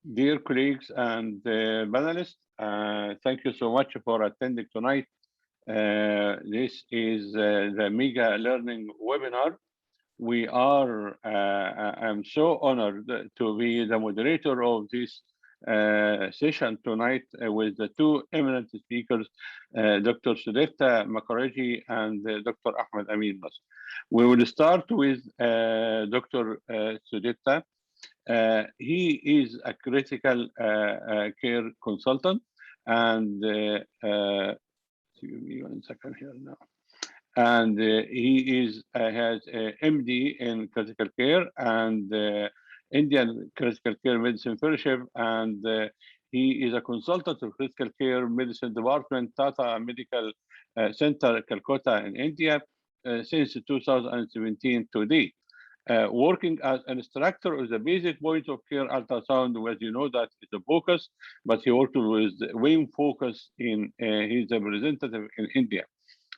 Dear colleagues and panelists, thank you so much for attending tonight. This is the Mega Learning webinar. I'm so honored to be the moderator of this session tonight with the two eminent speakers, Dr. Sudipta Mukherjee and Dr. Ahmed Amin. We will start with Dr. Sudipta. He is a critical care consultant, and give me 1 second here now. And he has a MD in critical care and Indian Critical Care Medicine Fellowship, and he is a consultant of Critical Care Medicine Department, Tata Medical Center, Kolkata in India since 2017 to date. Working as an instructor of the basic point of care ultrasound, as you know, that is the focus, but he worked with Winfocus he's a representative in India.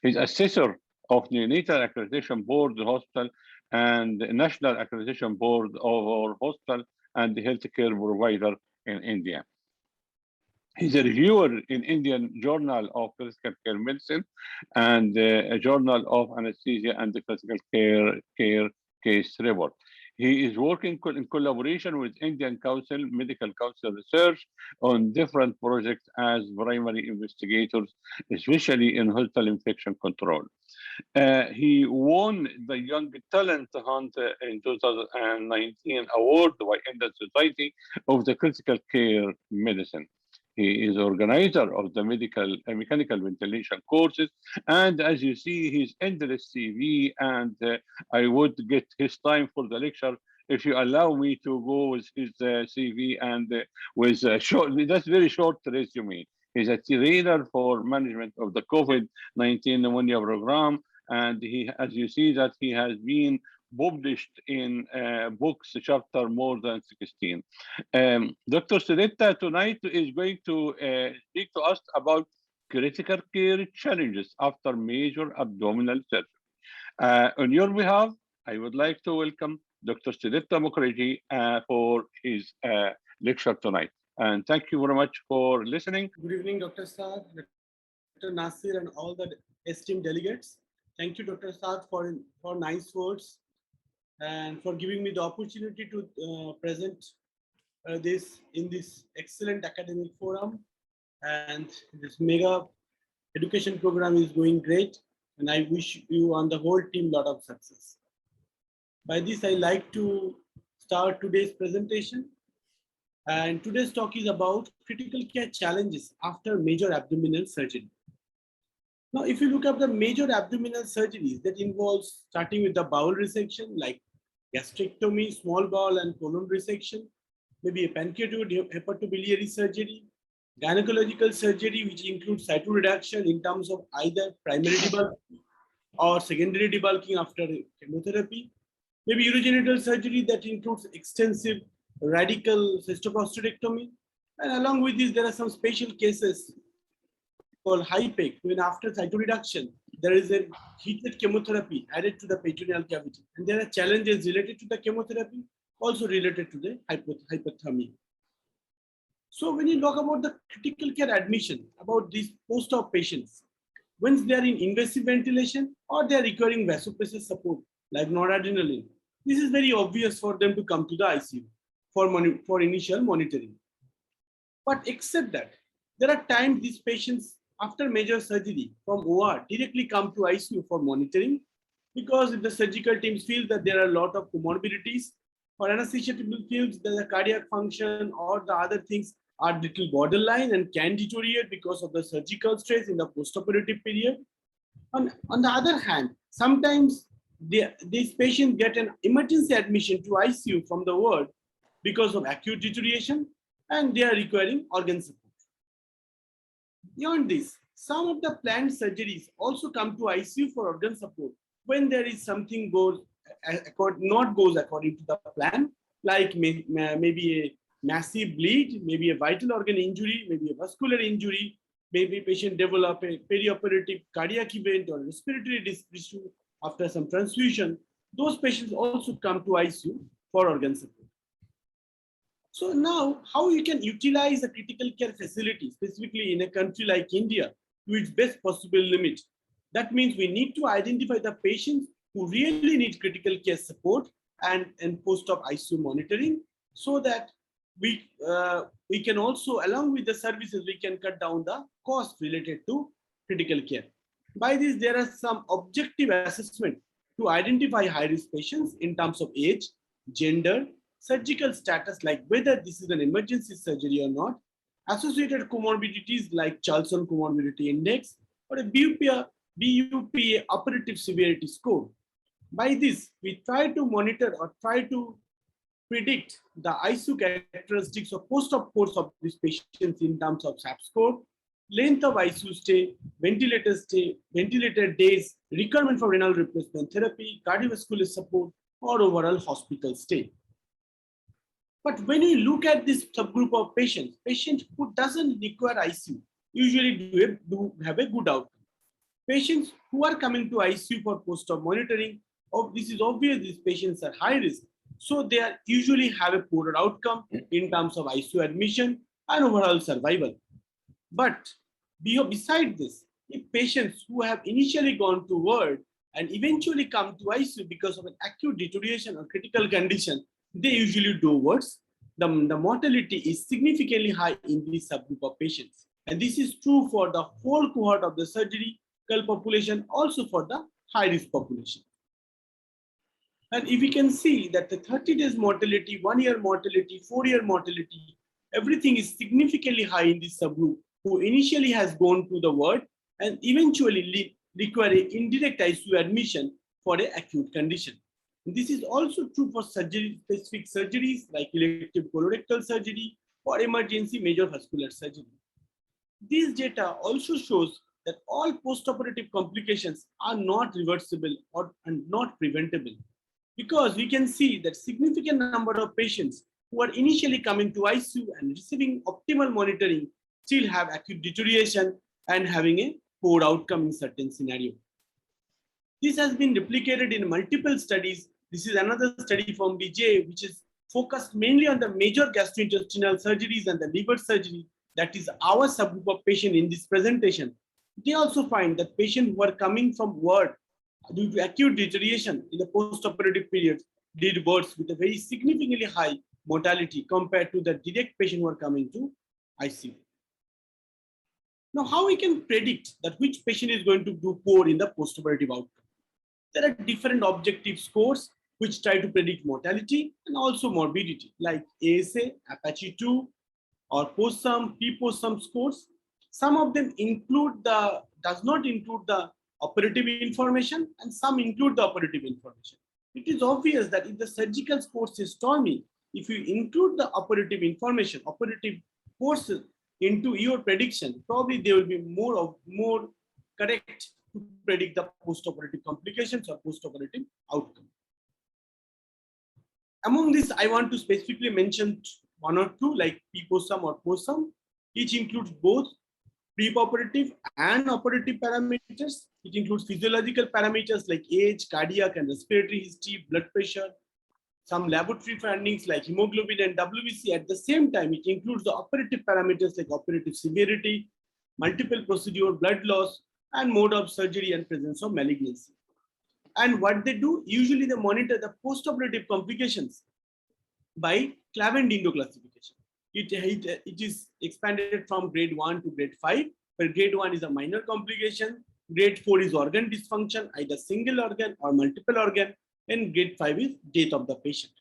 He's assessor of neonatal accreditation board hospital and national accreditation board of our hospital and the healthcare provider in India. He's a reviewer in Indian Journal of Critical Care Medicine and a Journal of Anesthesia and the Critical Care Case Report. He is working in collaboration with Indian Medical Council Research on different projects as primary investigators, especially in hospital infection control. He won the Young Talent Hunt in 2019 award by Indian Society of the Critical Care Medicine. He is organizer of the mechanical ventilation courses, and as you see, his endless CV, and I would get his time for the lecture if you allow me to go with his CV and with a short, that's very short resume. He's a trainer for management of the COVID-19 pneumonia program, and he, as you see, that he has been published in books chapter more than 16. Dr. Sudipta tonight is going to speak to us about critical care challenges after major abdominal surgery. On your behalf, I would like to welcome Dr. Sudipta Mukherjee for his lecture tonight. And thank you very much for listening. Good evening, Dr. Saad, Dr. Nasir, and all the esteemed delegates. Thank you, Dr. Saad, for nice words and for giving me the opportunity to present this in this excellent academic forum. And this mega education program is going great, and I wish you and the whole team a lot of success. By this, I like to start today's presentation. And today's talk is about critical care challenges after major abdominal surgery. Now, if you look at the major abdominal surgeries that involves starting with the bowel resection, like gastrectomy, small bowel and colon resection, maybe a pancreaticoid hepatobiliary surgery, gynecological surgery, which includes cytoreduction in terms of either primary debulking or secondary debulking after chemotherapy, maybe urogenital surgery that includes extensive radical cystoprostatectomy, and along with this, there are some special cases called HIPEC, when after cytoreduction, there is a heated chemotherapy added to the peritoneal cavity. And there are challenges related to the chemotherapy, also related to the hypothermia. So when you talk about the critical care admission, about these post-op patients, once they are in invasive ventilation or they are requiring vasopressor support, like noradrenaline, this is very obvious for them to come to the ICU for initial monitoring. But except that, there are times these patients after major surgery from OR directly come to ICU for monitoring, because if the surgical teams feel that there are a lot of comorbidities, or anesthesia feels that the cardiac function or the other things are little borderline and can deteriorate because of the surgical stress in the postoperative period. On the other hand, sometimes these patients get an emergency admission to ICU from the ward because of acute deterioration, and they are requiring organ support. Beyond this, some of the planned surgeries also come to ICU for organ support when there is something not goes according to the plan, like maybe a massive bleed, maybe a vital organ injury, maybe a vascular injury, maybe patient develop a perioperative cardiac event or respiratory issue after some transfusion. Those patients also come to ICU for organ support. So now, how you can utilize a critical care facility, specifically in a country like India, to its best possible limit? That means we need to identify the patients who really need critical care support and post-op ICU monitoring, so that we can also, along with the services, we can cut down the cost related to critical care. By this, there are some objective assessment to identify high-risk patients in terms of age, gender, surgical status, like whether this is an emergency surgery or not, associated comorbidities like Charlson Comorbidity Index, or a BUPA operative severity score. By this, we try to monitor or try to predict the ICU characteristics of post-op course of these patients in terms of SAP score, length of ICU stay, ventilator days, requirement for renal replacement therapy, cardiovascular support, or overall hospital stay. But when you look at this subgroup of patients, patients who doesn't require ICU usually do have a good outcome. Patients who are coming to ICU for post-op monitoring, this is obvious, these patients are high risk. So they are usually have a poorer outcome in terms of ICU admission and overall survival. But beside this, if patients who have initially gone to ward and eventually come to ICU because of an acute deterioration or critical condition, they usually do worse. The mortality is significantly high in this subgroup of patients. And this is true for the whole cohort of the surgical population, also for the high-risk population. And if we can see that the 30 days mortality, 1 year mortality, 4-year mortality, everything is significantly high in this subgroup who initially has gone to the ward and eventually require an indirect ICU admission for an acute condition. This is also true for specific surgeries like elective colorectal surgery or emergency major vascular surgery. These data also shows that all postoperative complications are not reversible and not preventable, because we can see that significant number of patients who are initially coming to ICU and receiving optimal monitoring still have acute deterioration and having a poor outcome in certain scenarios. This has been replicated in multiple studies. This is another study from BJA, which is focused mainly on the major gastrointestinal surgeries and the liver surgery. That is our subgroup of patient in this presentation. They also find that patients who are coming from ward due to acute deterioration in the post-operative period did worse with a very significantly high mortality compared to the direct patient who are coming to ICU. Now, how we can predict that which patient is going to do poor in the post-operative outcome? There are different objective scores which try to predict mortality and also morbidity, like ASA, Apache 2, or post-sum, pre-post-sum scores. Some of them does not include the operative information, and some include the operative information. It is obvious that if the surgical course is stormy, if you include the operative information, operative courses into your prediction, probably they will be more correct to predict the post-operative complications or post-operative outcome. Among this, I want to specifically mention one or two, like pre-post-sum or post-sum. Each includes both preoperative and operative parameters. It includes physiological parameters like age, cardiac and respiratory history, blood pressure, some laboratory findings like hemoglobin and WBC. At the same time, it includes the operative parameters like operative severity, multiple procedure, blood loss, and mode of surgery and presence of malignancy. And what they do, usually they monitor the postoperative complications by Clavin-Dindo classification. It is expanded from grade 1 to grade 5, where grade 1 is a minor complication, grade 4 is organ dysfunction, either single organ or multiple organ, and grade 5 is death of the patient.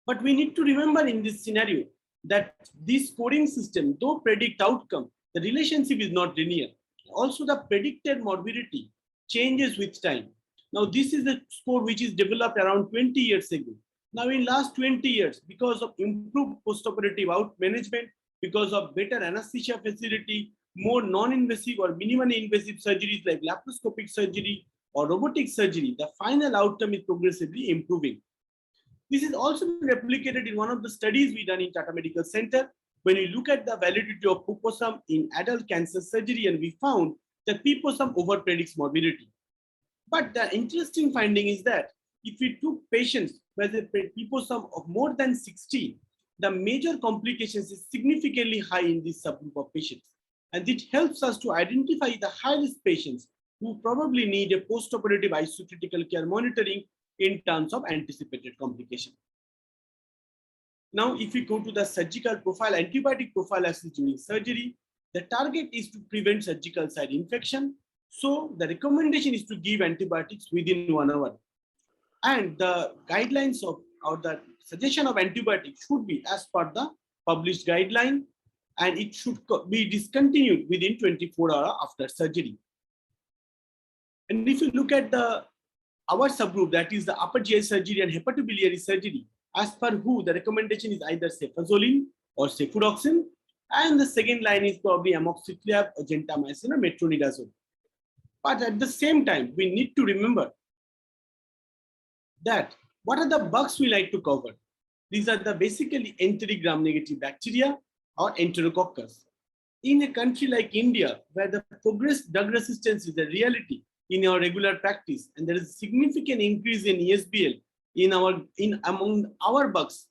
But we need to remember in this scenario that this scoring system, though predict outcome, the relationship is not linear. Also, the predicted morbidity changes with time. Now, this is a score which is developed around 20 years ago. Now, in last 20 years, because of improved postoperative management, because of better anesthesia facility, more non-invasive or minimally invasive surgeries like laparoscopic surgery or robotic surgery, the final outcome is progressively improving. This is also replicated in one of the studies we done in Tata Medical Center, when we look at the validity of PPOSUM in adult cancer surgery, and we found that PPOSUM overpredicts morbidity. But the interesting finding is that if we took patients with a PPOSUM of more than 60, the major complications is significantly high in this subgroup of patients. And it helps us to identify the high-risk patients who probably need a post-operative ICU critical care monitoring in terms of anticipated complication. Now, if we go to the surgical profile, antibiotic prophylaxis during surgery, the target is to prevent surgical site infection. So the recommendation is to give antibiotics within 1 hour. And the guidelines of, or the suggestion of antibiotics should be as per the published guideline, and it should be discontinued within 24 hours after surgery. And if you look at our subgroup, that is the upper GI surgery and hepatobiliary surgery, as per WHO, the recommendation is either cefazolin or cefuroxime, and the second line is probably amoxicillin or gentamicin or metronidazole. But at the same time, we need to remember that what are the bugs we like to cover? These are the basically enteric gram-negative bacteria or enterococcus. In a country like India, where the progressed drug resistance is a reality in our regular practice, and there is a significant increase in ESBL among our bugs,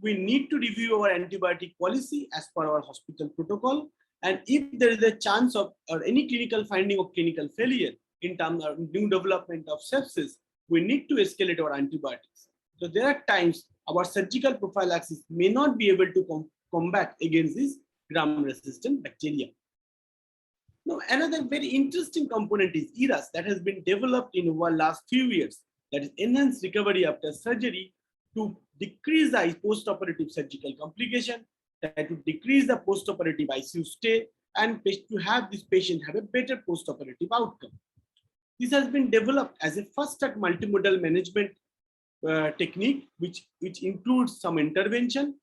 we need to review our antibiotic policy as per our hospital protocol. And if there is a chance of or any clinical finding of clinical failure in terms of new development of sepsis, we need to escalate our antibiotics. So there are times our surgical prophylaxis may not be able to combat against this gram-resistant bacteria. Now, another very interesting component is ERAS that has been developed in our last few years, that is enhanced recovery after surgery to decrease the post-operative surgical complication, to decrease the post-operative ICU stay, and to have this patient have a better post-operative outcome. This has been developed as a fast-track multimodal management technique, which includes some intervention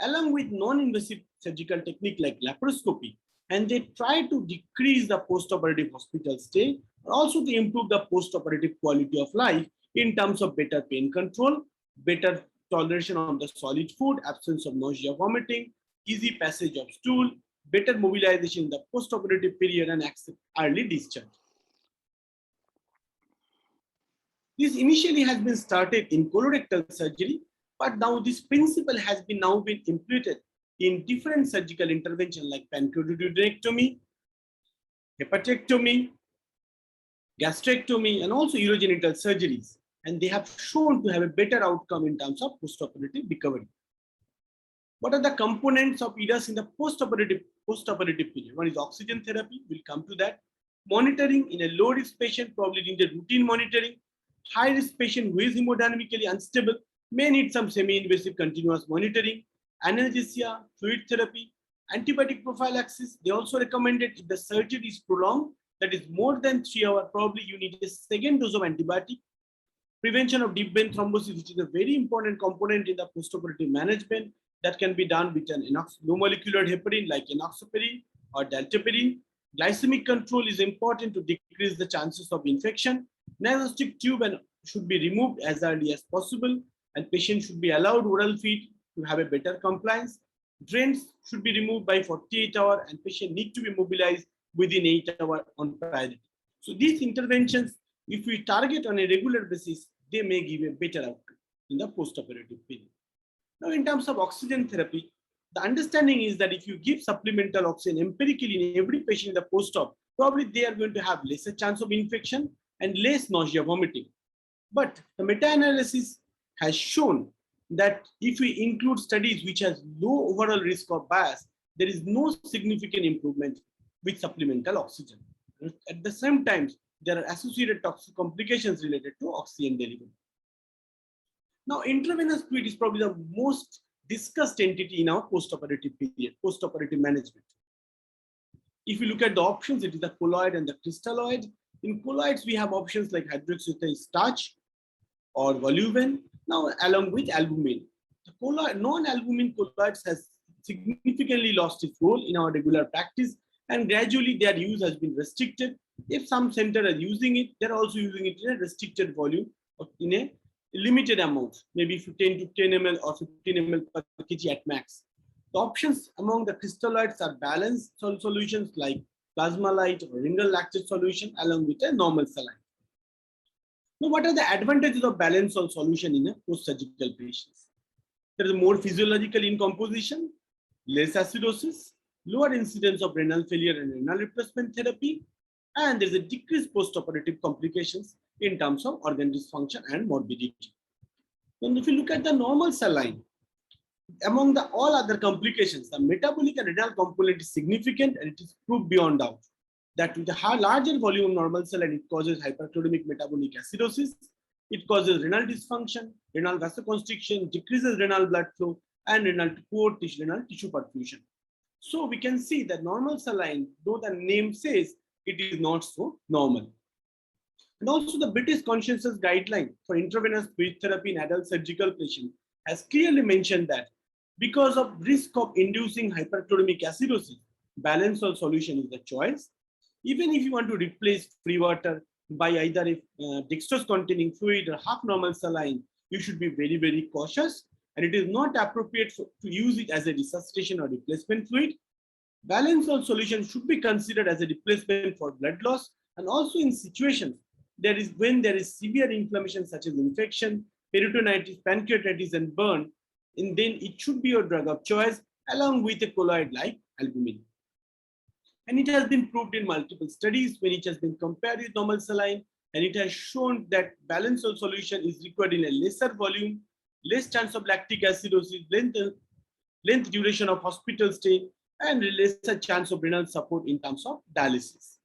along with non-invasive surgical technique like laparoscopy, and they try to decrease the post-operative hospital stay, but also to improve the post-operative quality of life in terms of better pain control, better toleration of the solid food, absence of nausea, vomiting, easy passage of stool, better mobilization in the post-operative period, and early discharge. This initially has been started in colorectal surgery, but now this principle has been implemented in different surgical interventions like pancreatitis, hepatectomy, gastrectomy, and also urogenital surgeries. And they have shown to have a better outcome in terms of postoperative recovery. What are the components of ERAS in the postoperative period? One is oxygen therapy, we'll come to that. Monitoring in a low-risk patient, probably needed routine monitoring. High-risk patient who is hemodynamically unstable may need some semi-invasive continuous monitoring. Analgesia, fluid therapy, antibiotic prophylaxis. They also recommended if the surgery is prolonged, that is more than 3 hours, probably you need a second dose of antibiotic. Prevention of deep vein thrombosis, which is a very important component in the postoperative management, that can be done with an low molecular heparin like enoxaparin or dalteparin. Glycemic control is important to decrease the chances of infection. Nasogastric tube should be removed as early as possible, and patients should be allowed oral feed to have a better compliance. Drains should be removed by 48 hours, and patient need to be mobilized within 8 hours on priority. So these interventions, if we target on a regular basis, they may give a better outcome in the postoperative period. Now, in terms of oxygen therapy, the understanding is that if you give supplemental oxygen empirically in every patient in the post-op, probably they are going to have lesser chance of infection and less nausea, vomiting. But the meta-analysis has shown that if we include studies which has low overall risk of bias, there is no significant improvement with supplemental oxygen. At the same time, there are associated toxic complications related to oxygen delivery. Now, intravenous fluid is probably the most discussed entity in our postoperative period, postoperative management. If you look at the options, it is the colloid and the crystalloid. In colloids, we have options like hydroxyethyl starch or voluven, now along with albumin. The colloid, non-albumin colloids has significantly lost its role in our regular practice, and gradually their use has been restricted. If some centers are using it, they're also using it in a restricted volume or in a limited amount, maybe 10 to 10 ml or 15 ml per kg at max. The options among the crystalloids are balanced solutions like plasma light or ringal lactate solution along with a normal saline. Now, what are the advantages of balanced salt solution in a post-surgical patients? There is more physiological in composition, less acidosis, lower incidence of renal failure and renal replacement therapy, and there is a decreased post-operative complications in terms of organ dysfunction and morbidity. Then if you look at the normal saline, among the all other complications, the metabolic and renal component is significant, and it is proved beyond doubt that with a larger volume of normal saline, it causes hyperchloremic metabolic acidosis, it causes renal dysfunction, renal vasoconstriction, decreases renal blood flow, and poor renal tissue perfusion. So we can see that normal saline, though the name says, it is not so normal. And also the British Consensus Guideline for intravenous fluid therapy in adult surgical patients has clearly mentioned that because of risk of inducing hyperchloremic acidosis, balanced salt solution is the choice. Even if you want to replace free water by either a dextrose containing fluid or half normal saline, you should be very, very cautious. And it is not appropriate to use it as a resuscitation or replacement fluid. Balanced salt solution should be considered as a replacement for blood loss, and also in situations when there is severe inflammation such as infection, peritonitis, pancreatitis, and burn, and then it should be your drug of choice along with a colloid like albumin. And it has been proved in multiple studies when it has been compared with normal saline, and it has shown that balanced salt solution is required in a lesser volume, less chance of lactic acidosis, length duration of hospital stay, and lesser chance of renal support in terms of dialysis.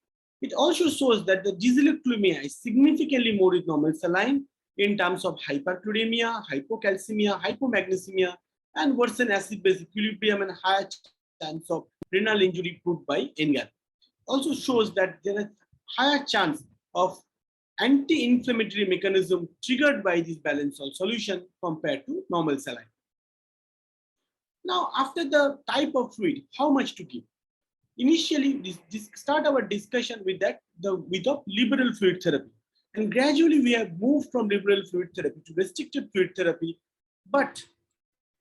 It also shows that the dyslipidemia is significantly more with normal saline in terms of hyperchloremia, hypocalcemia, hypomagnesemia, and worsen acid-base equilibrium and higher chance of renal injury proved by NGAL. Also shows that there is higher chance of anti-inflammatory mechanism triggered by this balanced salt solution compared to normal saline. Now, after the type of fluid, how much to give? Initially, start our discussion with liberal fluid therapy. And gradually we have moved from liberal fluid therapy to restricted fluid therapy, but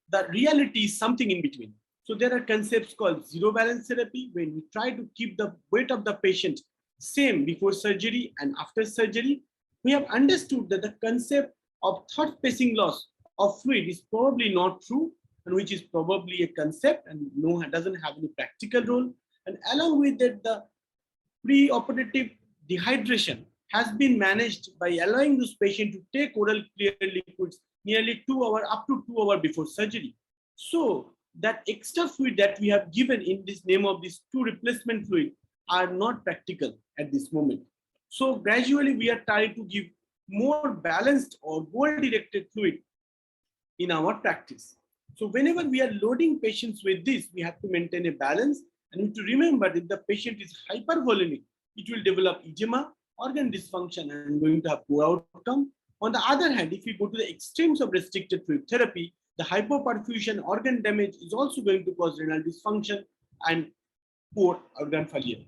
the reality is something in between. So there are concepts called zero balance therapy, when we try to keep the weight of the patient same before surgery and after surgery. We have understood that the concept of third pacing loss of fluid is probably not true, and which is probably a concept and doesn't have any practical role. And along with that, the preoperative dehydration has been managed by allowing this patient to take oral clear liquids nearly 2 hours, up to 2 hours before surgery. So that extra fluid that we have given in this name of these 2 replacement fluid are not practical at this moment. So gradually we are trying to give more balanced or goal-directed fluid in our practice. So whenever we are loading patients with this, we have to maintain a balance, and we have to remember that if the patient is hypervolemic, it will develop edema, organ dysfunction, and going to have poor outcome. On the other hand, if we go to the extremes of restricted fluid therapy, the hypoperfusion, organ damage is also going to cause renal dysfunction and poor organ failure.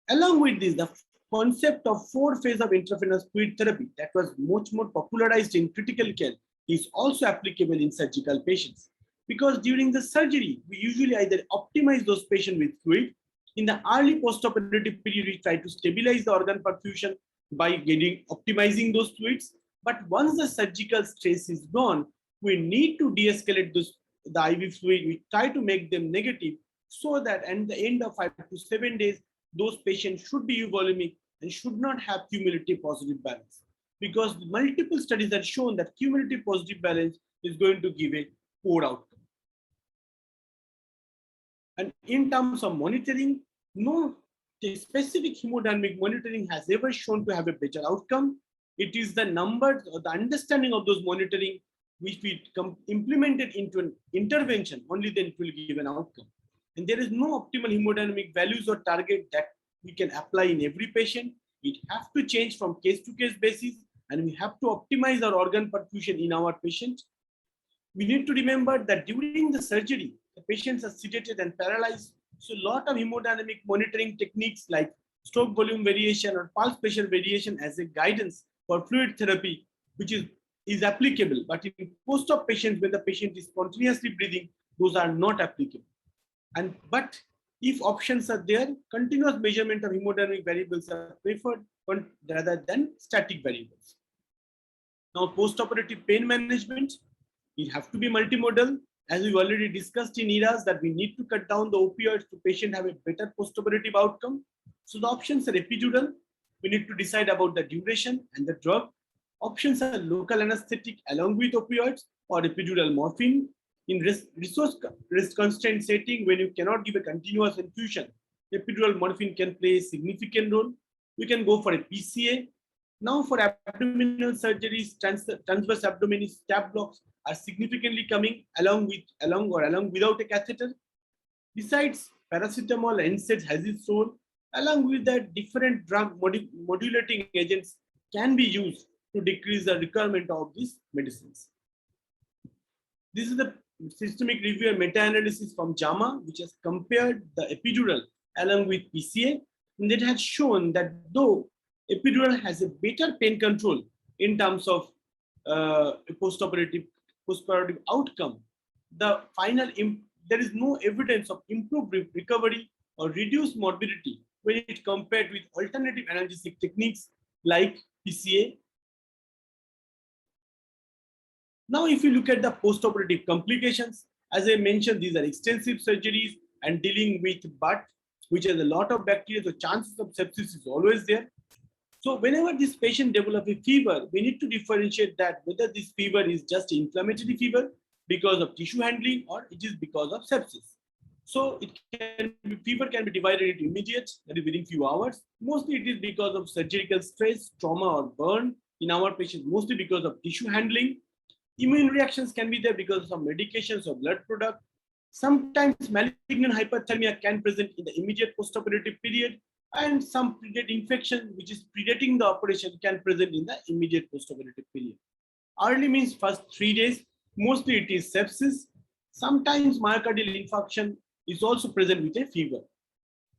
Along with this, the concept of 4 phases of intravenous fluid therapy that was much more popularized in critical care is also applicable in surgical patients. Because during the surgery, we usually either optimize those patients with fluid. In the early postoperative period, we try to stabilize the organ perfusion by optimizing those fluids. But once the surgical stress is gone, we need to de-escalate the IV fluid. We try to make them negative so that at the end of 5 to 7 days, those patients should be euvolemic and should not have cumulative positive balance. Because multiple studies have shown that cumulative positive balance is going to give a poor outcome. And in terms of monitoring, no specific hemodynamic monitoring has ever shown to have a better outcome. It is the numbers or the understanding of those monitoring which we implemented into an intervention, only then it will give an outcome. And there is no optimal hemodynamic values or target that we can apply in every patient. It has to change from case to case basis, and we have to optimize our organ perfusion in our patient. We need to remember that during the surgery, the patients are sedated and paralyzed. So a lot of hemodynamic monitoring techniques like stroke volume variation or pulse pressure variation as a guidance for fluid therapy, which is applicable. But in post-op patients, when the patient is continuously breathing, those are not applicable. But if options are there, continuous measurement of hemodynamic variables are preferred rather than static variables. Now, post-operative pain management. It have to be multimodal, as we've already discussed in ERAs that we need to cut down the opioids to patient have a better postoperative outcome. So the options are epidural. We need to decide about the duration and the drug. Options are local anesthetic along with opioids or epidural morphine. In resource constrained setting, when you cannot give a continuous infusion, epidural morphine can play a significant role. We can go for a PCA. Now for abdominal surgeries, transverse abdomen stab blocks are significantly coming along without a catheter. Besides, paracetamol and NSAIDs has its role. Along with that, different drug modulating agents can be used to decrease the requirement of these medicines. This is the systemic review and meta-analysis from JAMA, which has compared the epidural along with PCA, and it has shown that though epidural has a better pain control in terms of postoperative outcome, the final there is no evidence of improved recovery or reduced morbidity when it compared with alternative analgesic techniques like PCA. Now, if you look at the postoperative complications, as I mentioned, these are extensive surgeries and dealing with butt, which has a lot of bacteria, the chances of sepsis is always there. So whenever this patient develops a fever, we need to differentiate that whether this fever is just inflammatory fever because of tissue handling or it is because of sepsis. So fever can be divided into immediate, that is within few hours. Mostly it is because of surgical stress, trauma or burn. In our patients, mostly because of tissue handling. Immune reactions can be there because of some medications or blood product. Sometimes malignant hyperthermia can present in the immediate postoperative period, and some predate infection, which is predating the operation, can present in the immediate postoperative period. Early means first 3 days. Mostly it is sepsis. Sometimes myocardial infarction is also present with a fever.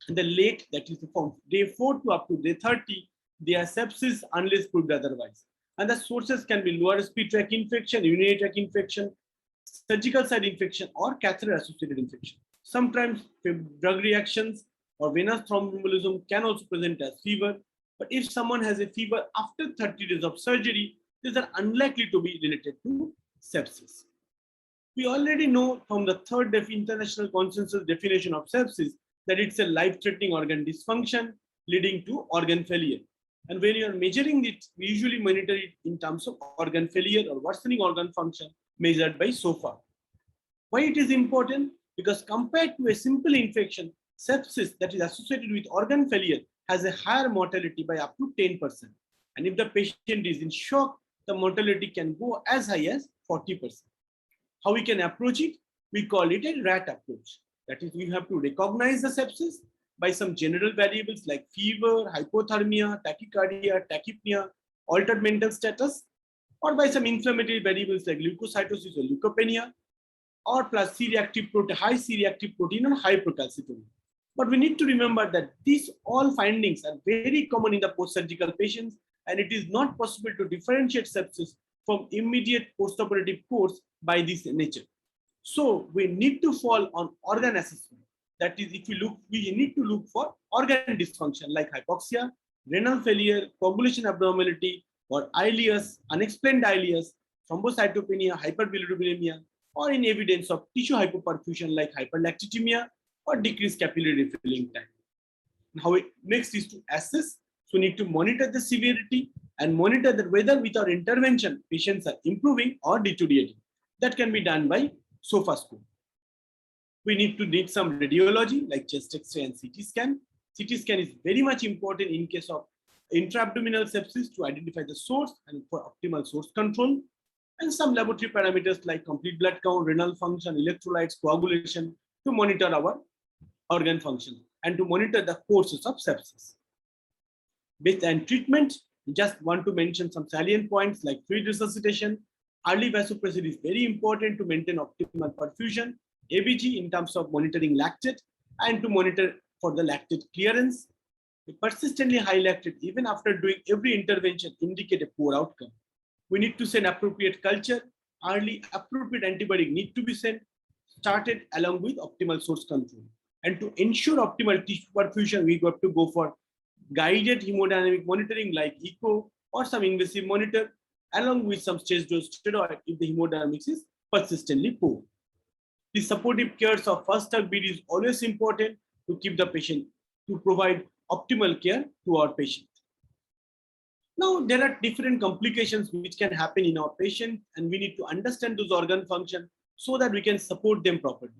And the late, that is from day 4 to up to day 30, they are sepsis unless proved otherwise. And the sources can be lower respiratory tract infection, urinary tract infection, surgical site infection, or catheter-associated infection. Sometimes drug reactions or venous thromboembolism can also present as fever. But if someone has a fever after 30 days of surgery, these are unlikely to be related to sepsis. We already know from the third international consensus definition of sepsis that it's a life-threatening organ dysfunction leading to organ failure. And when you are measuring it, we usually monitor it in terms of organ failure or worsening organ function measured by SOFA. Why it is important? Because compared to a simple infection, sepsis that is associated with organ failure has a higher mortality by up to 10%. And if the patient is in shock, the mortality can go as high as 40%. How we can approach it? We call it a RAT approach. That is, we have to recognize the sepsis by some general variables like fever, hypothermia, tachycardia, tachypnea, altered mental status, or by some inflammatory variables like leukocytosis or leukopenia, or plus C-reactive protein, high C-reactive protein or high procalcitonin. But we need to remember that these all findings are very common in the post-surgical patients, and it is not possible to differentiate sepsis from immediate postoperative course by this nature. So we need to fall on organ assessment. That is, if we look, we need to look for organ dysfunction like hypoxia, renal failure, coagulation abnormality, or ileus, unexplained ileus, thrombocytopenia, hyperbilirubinemia, or in evidence of tissue hypoperfusion like hyperlactatemia or decreased capillary refilling time. How it next is to assess. So we need to monitor the severity and monitor that whether with our intervention patients are improving or deteriorating. That can be done by SOFA score. We need some radiology like chest X-ray and CT scan. CT scan is very much important in case of intra-abdominal sepsis to identify the source and for optimal source control. And some laboratory parameters like complete blood count, renal function, electrolytes, coagulation to monitor our organ function and to monitor the courses of sepsis. Based on treatment, we just want to mention some salient points like fluid resuscitation. Early vasopressor is very important to maintain optimal perfusion. ABG in terms of monitoring lactate and to monitor for the lactate clearance. A persistently high lactate, even after doing every intervention, indicate a poor outcome. We need to send appropriate culture. Early appropriate antibiotic need to be sent, started along with optimal source control. And to ensure optimal tissue perfusion, we got to go for guided hemodynamic monitoring like echo or some invasive monitor, along with some stage dose steroid if the hemodynamics is persistently poor. The supportive cares of first beat is always important to keep the patient, to provide optimal care to our patient. Now, there are different complications which can happen in our patient, and we need to understand those organ function so that we can support them properly.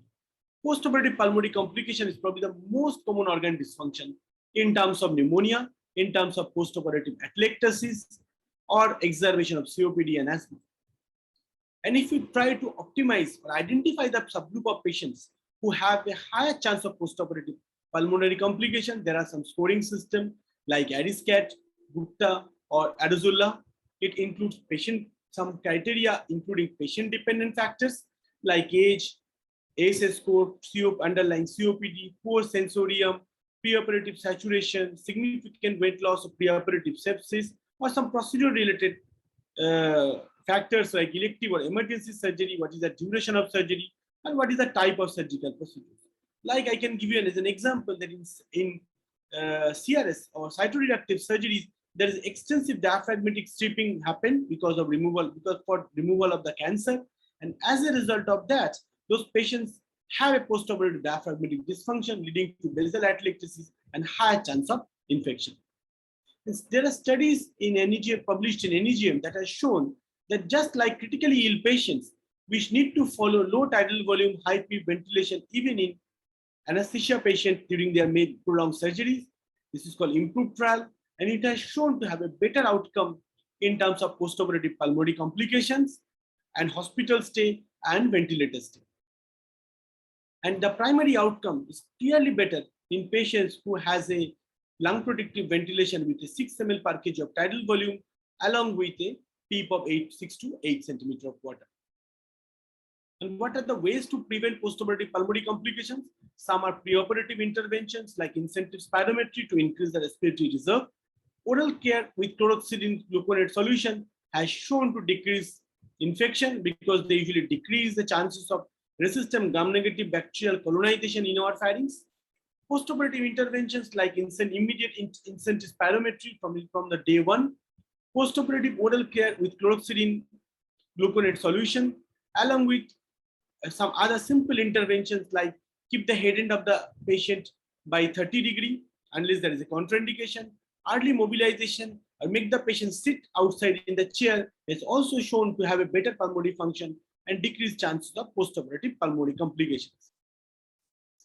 Postoperative pulmonary complication is probably the most common organ dysfunction in terms of pneumonia, in terms of postoperative atelectasis, or exacerbation of COPD and asthma. And if you try to optimize or identify the subgroup of patients who have a higher chance of postoperative pulmonary complication, there are some scoring systems like ADISCAT, Gupta, or Aduzulla. It includes some criteria including patient-dependent factors like age, ASS score, underlying COPD, poor sensorium, preoperative saturation, significant weight loss of preoperative sepsis, or some procedure-related factors like elective or emergency surgery, what is the duration of surgery, and what is the type of surgical procedure. Like I can give you as an example that in CRS or cytoreductive surgeries, there is extensive diaphragmatic stripping happen because for removal of the cancer. And as a result of that, those patients have a postoperative diaphragmatic dysfunction leading to basal atelectasis and higher chance of infection. There are studies in NEGM published in NEGM that have shown that just like critically ill patients, which need to follow low tidal volume, high PEEP ventilation, even in anesthesia patients during their prolonged surgeries. This is called IMPROVE trial, and it has shown to have a better outcome in terms of postoperative pulmonary complications and hospital stay and ventilator stay. And the primary outcome is clearly better in patients who has a lung protective ventilation with a 6 ml per kg of tidal volume along with a PEEP of 6 to 8 centimeter of water. And what are the ways to prevent postoperative pulmonary complications? Some are preoperative interventions like incentive spirometry to increase the respiratory reserve. Oral care with chlorhexidine gluconate solution has shown to decrease infection because they usually decrease the chances of resistant gram-negative bacterial colonization in our pharynx. Postoperative interventions like immediate incentive spirometry from the day one. Postoperative oral care with chlorhexidine gluconate solution, along with some other simple interventions like keep the head end of the patient by 30 degrees unless there is a contraindication. Early mobilization or make the patient sit outside in the chair is also shown to have a better pulmonary function and decreased chances of postoperative pulmonary complications.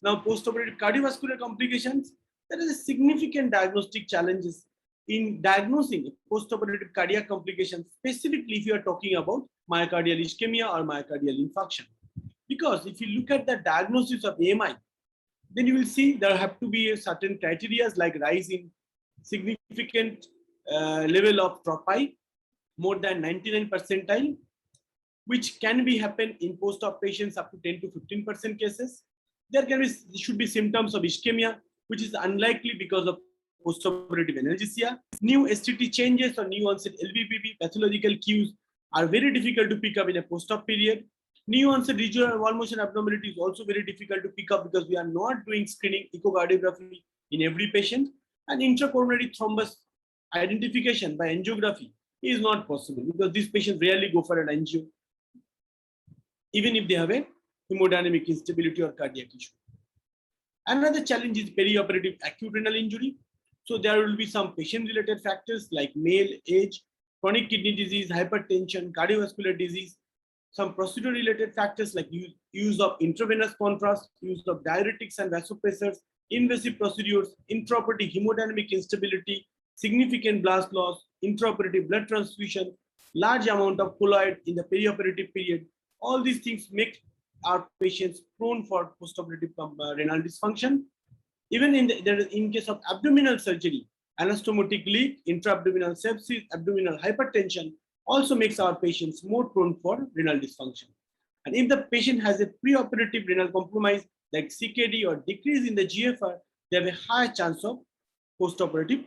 Now, postoperative cardiovascular complications, there is a significant diagnostic challenges in diagnosing postoperative cardiac complications, specifically if you are talking about myocardial ischemia or myocardial infarction. Because if you look at the diagnosis of AMI, then you will see there have to be certain criteria like rise in significant level of tropi, more than 99 percentile, which can be happen in post-op patients up to 10 to 15% cases. There should be symptoms of ischemia, which is unlikely because of postoperative analgesia. New STT changes or new onset LVPP pathological cues are very difficult to pick up in a post-op period. New onset regional wall motion abnormality is also very difficult to pick up because we are not doing screening echocardiography in every patient. And intracoronary thrombus identification by angiography is not possible because these patients rarely go for an angio, even if they have a hemodynamic instability or cardiac issue. Another challenge is perioperative acute renal injury. So there will be some patient-related factors like male, age, chronic kidney disease, hypertension, cardiovascular disease, some procedure-related factors like use of intravenous contrast, use of diuretics and vasopressors, invasive procedures, intraoperative hemodynamic instability, significant blast loss, intraoperative blood transfusion, large amount of colloid in the perioperative period. All these things make our patients prone for postoperative renal dysfunction. Even in case of abdominal surgery, anastomotic leak, intra-abdominal sepsis, abdominal hypertension also makes our patients more prone for renal dysfunction. And if the patient has a preoperative renal compromise like CKD or decrease in the GFR, they have a higher chance of postoperative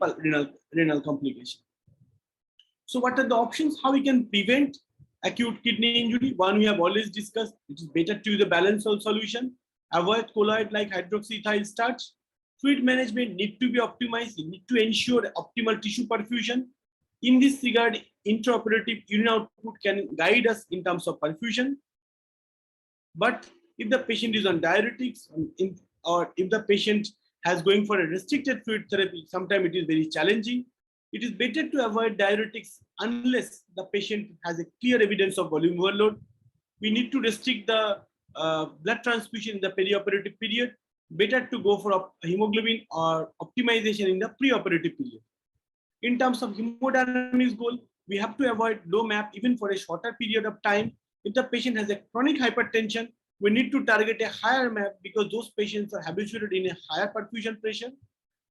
renal complication. So what are the options? How we can prevent acute kidney injury? One we have always discussed, it is better to use a balanced solution, avoid colloid like hydroxyethyl starch. Fluid management need to be optimized. You need to ensure optimal tissue perfusion. In this regard, intraoperative urine output can guide us in terms of perfusion. But if the patient is on diuretics, or if the patient has going for a restricted fluid therapy, sometimes it is very challenging. It is better to avoid diuretics unless the patient has a clear evidence of volume overload. We need to restrict the blood transfusion in the perioperative period. Better to go for hemoglobin or optimization in the preoperative period. In terms of hemodynamics goal, we have to avoid low MAP even for a shorter period of time. If the patient has a chronic hypertension, we need to target a higher MAP because those patients are habituated in a higher perfusion pressure.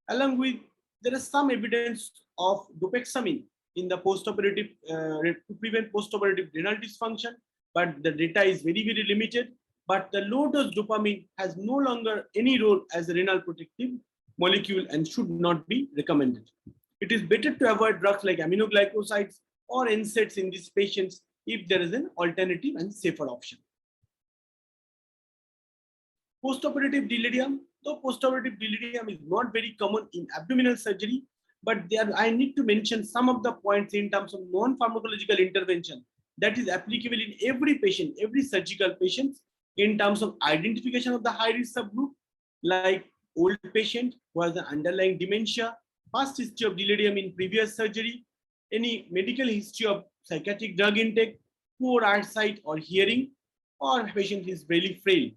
Along with, there is some evidence of dopexamine in the postoperative to prevent postoperative renal dysfunction, but the data is very, very limited. But the low dose dopamine has no longer any role as a renal protective molecule and should not be recommended. It is better to avoid drugs like aminoglycosides or NSAIDs in these patients if there is an alternative and safer option. Postoperative delirium. Though postoperative delirium is not very common in abdominal surgery, but there I need to mention some of the points in terms of non-pharmacological intervention that is applicable in every patient, every surgical patient, in terms of identification of the high-risk subgroup, like old patient who has an underlying dementia, past history of delirium in previous surgery, any medical history of psychiatric drug intake, poor eyesight or hearing, or patient is really frail,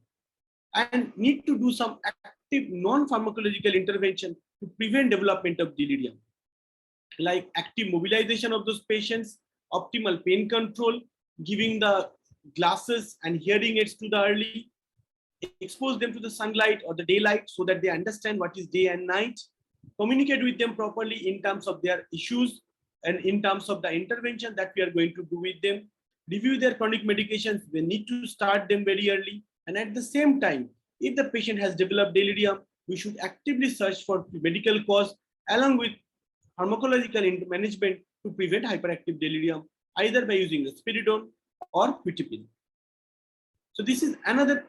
and need to do some active non-pharmacological intervention to prevent development of delirium, like active mobilization of those patients, optimal pain control, giving the glasses and hearing aids to the early, expose them to the sunlight or the daylight so that they understand what is day and night, communicate with them properly in terms of their issues and in terms of the intervention that we are going to do with them, review their chronic medications. We need to start them very early. And at the same time, if the patient has developed delirium, we should actively search for medical cause along with pharmacological management to prevent hyperactive delirium, either by using risperidone or quetiapine. So this is another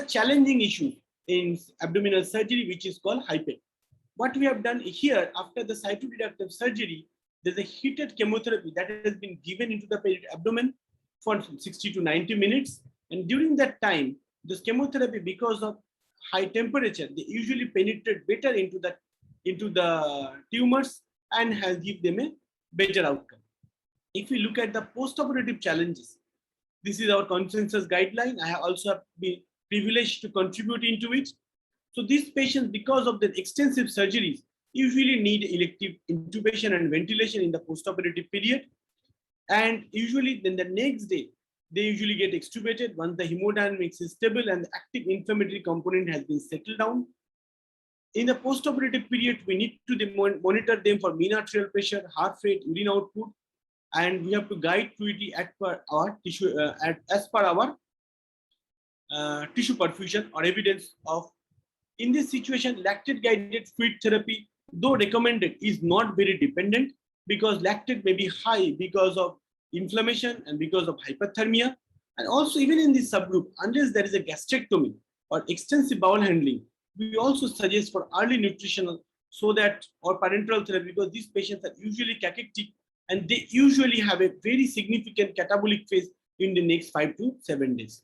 challenging issue in abdominal surgery, which is called hypec. What we have done here, after the cytoreductive surgery, there's a heated chemotherapy that has been given into the abdomen for 60 to 90 minutes. And during that time, this chemotherapy, because of high temperature, they usually penetrate better into the tumors and has give them a better outcome. If we look at the postoperative challenges, this is our consensus guideline. I have also been privileged to contribute into it. So these patients, because of the extensive surgeries, usually need elective intubation and ventilation in the postoperative period. And usually then the next day, they usually get extubated once the hemodynamics is stable and the active inflammatory component has been settled down. In the postoperative period, we need to monitor them for mean arterial pressure, heart rate, urine output, and we have to guide fluidity as per our tissue tissue perfusion or evidence of. In this situation, lactate guided fluid therapy, though recommended, is not very dependent because lactate may be high because of inflammation and because of hyperthermia. And also, even in this subgroup, unless there is a gastrectomy or extensive bowel handling, we also suggest for early nutritional so that, or parenteral therapy, because these patients are usually cachectic and they usually have a very significant catabolic phase in the next 5 to 7 days.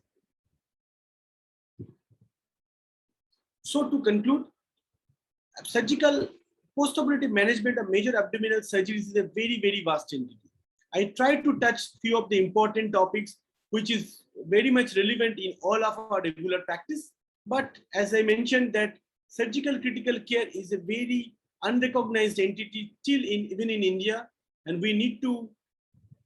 So to conclude, surgical postoperative management of major abdominal surgeries is a very, very vast entity. I tried to touch few of the important topics, which is very much relevant in all of our regular practice. But as I mentioned, that surgical critical care is a very unrecognized entity till even in India, and we need to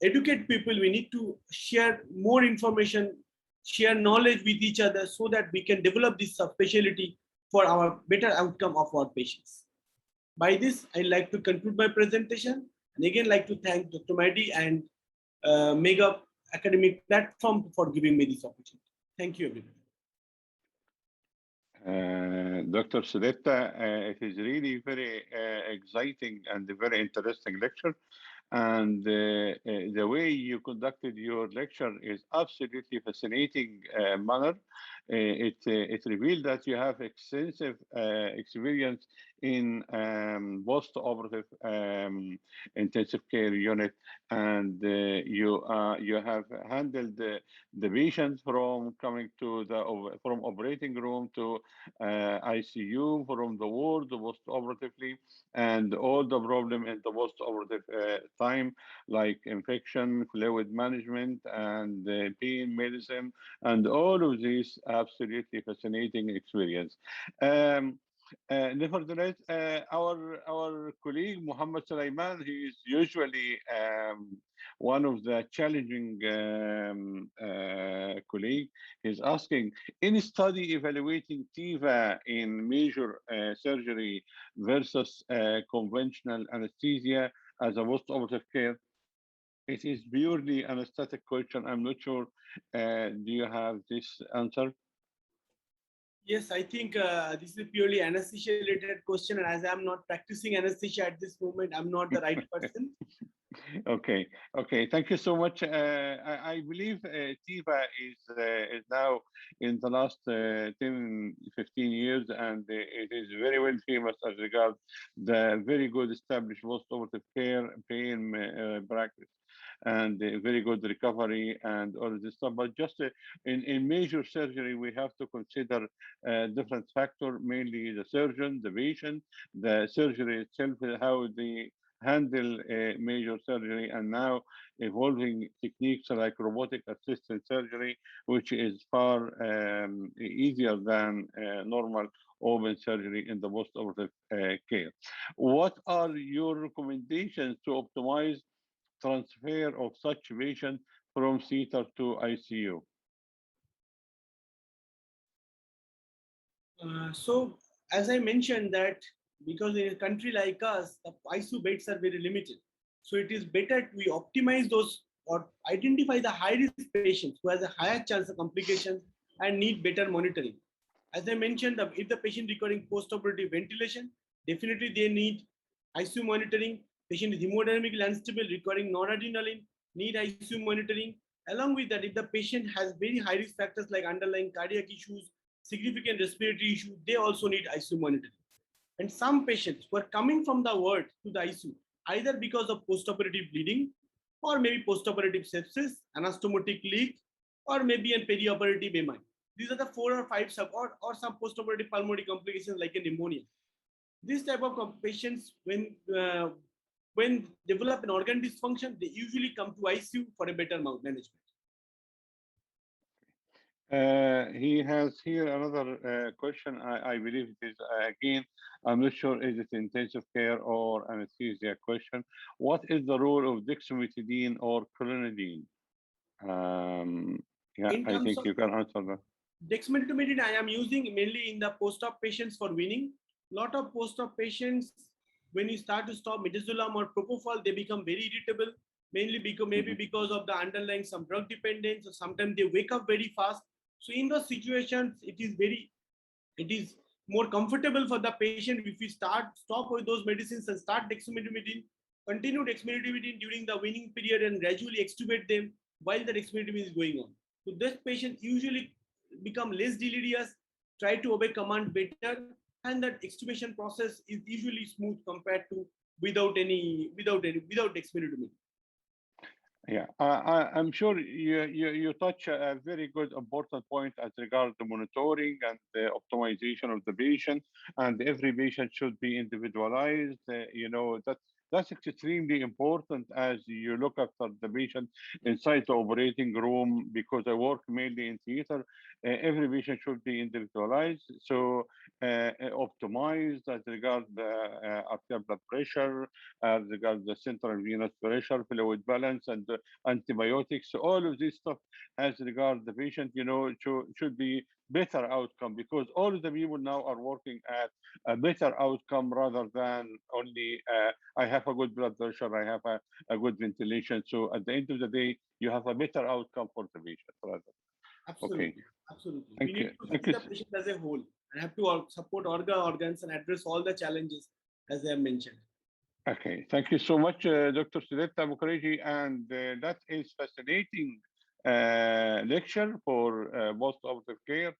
educate people. We need to share more information, share knowledge with each other so that we can develop this subspecialty for our better outcome of our patients. By this, I'd like to conclude my presentation. And again, like to thank Dr. Mahdi and Mega Academic Platform for giving me this opportunity. Thank you, everybody. Dr. Sudipta, it is really very exciting and a very interesting lecture. And the way you conducted your lecture is absolutely fascinating manner. it revealed that you have extensive experience in post-operative intensive care unit, and you have handled the patient from coming to from operating room to ICU, from the ward post-operatively, and all the problem in the post-operative time, like infection, fluid management, and pain medicine, and all of these absolutely fascinating experience. Nevertheless, our colleague Muhammad Sulaiman, he is usually one of the challenging colleague. He's asking, any study evaluating TIVA in major surgery versus conventional anesthesia as a post-operative care? It is purely anesthetic question. I'm not sure. Do you have this answer? Yes, I think this is a purely anesthesia related question, and as I'm not practicing anesthesia at this moment, I'm not the right person. Okay, okay. Thank you so much. I believe TIVA is now in the last 10, 15 years, and it is very well famous as regards the very good established post-operative care pain practice, and very good recovery and all of this stuff. But just in major surgery, we have to consider different factors, mainly the surgeon, the patient, the surgery itself, how the handle major surgery, and now evolving techniques like robotic assisted surgery, which is far easier than normal open surgery in the post-operative care. What are your recommendations to optimize transfer of such patient from theater to ICU? So, as I mentioned that because in a country like us, the ICU beds are very limited. So it is better we optimize those or identify the high-risk patients who has a higher chance of complications and need better monitoring. As I mentioned, if the patient requiring post-operative ventilation, definitely they need ICU monitoring. Patient is hemodynamically unstable, requiring noradrenaline, need ICU monitoring. Along with that, if the patient has very high-risk factors like underlying cardiac issues, significant respiratory issues, they also need ICU monitoring. And some patients who are coming from the ward to the ICU, either because of postoperative bleeding, or maybe postoperative sepsis, anastomotic leak, or maybe a perioperative MI. These are the 4 or 5 or some postoperative pulmonary complications like a pneumonia. This type of patients, when develop an organ dysfunction, they usually come to ICU for a better management. He has here another question. I believe it is again, I'm not sure is it intensive care or anesthesia question. What is the role of dexamethasone or clonidine? Yeah, I think you can answer that. Dexamethasone I am using mainly in the post-op patients for weaning. Lot of post-op patients, when you start to stop midazolam or propofol, they become very irritable, mainly because maybe because of the underlying some drug dependence, or sometimes they wake up very fast. So in those situations, it is more comfortable for the patient if we stop with those medicines and start dexamethasone, continue dexamethasone during the weaning period and gradually extubate them while the dexamethasone is going on. So this patient usually become less delirious, try to obey command better, and that extubation process is usually smooth compared to without dexamethasone. Yeah, I'm sure you touch a very good important point as regards the monitoring and the optimization of the patient, and every patient should be individualized. That's extremely important as you look after the patient inside the operating room, because I work mainly in theater. Every patient should be individualized, so optimized as regards the arterial blood pressure, as regards the central venous pressure, fluid balance, and antibiotics. All of this stuff as regards the patient, should be better outcome, because all of the people now are working at a better outcome rather than only I have a good blood pressure, I have a good ventilation. So at the end of the day, you have a better outcome for the patient. Rather. Absolutely, okay. Absolutely. Thank We need to see the patient as a whole and have to support organs and address all the challenges as I have mentioned. Okay, thank you so much, Dr. Sudipta Mukherjee, and that is fascinating lecture for post-operative care.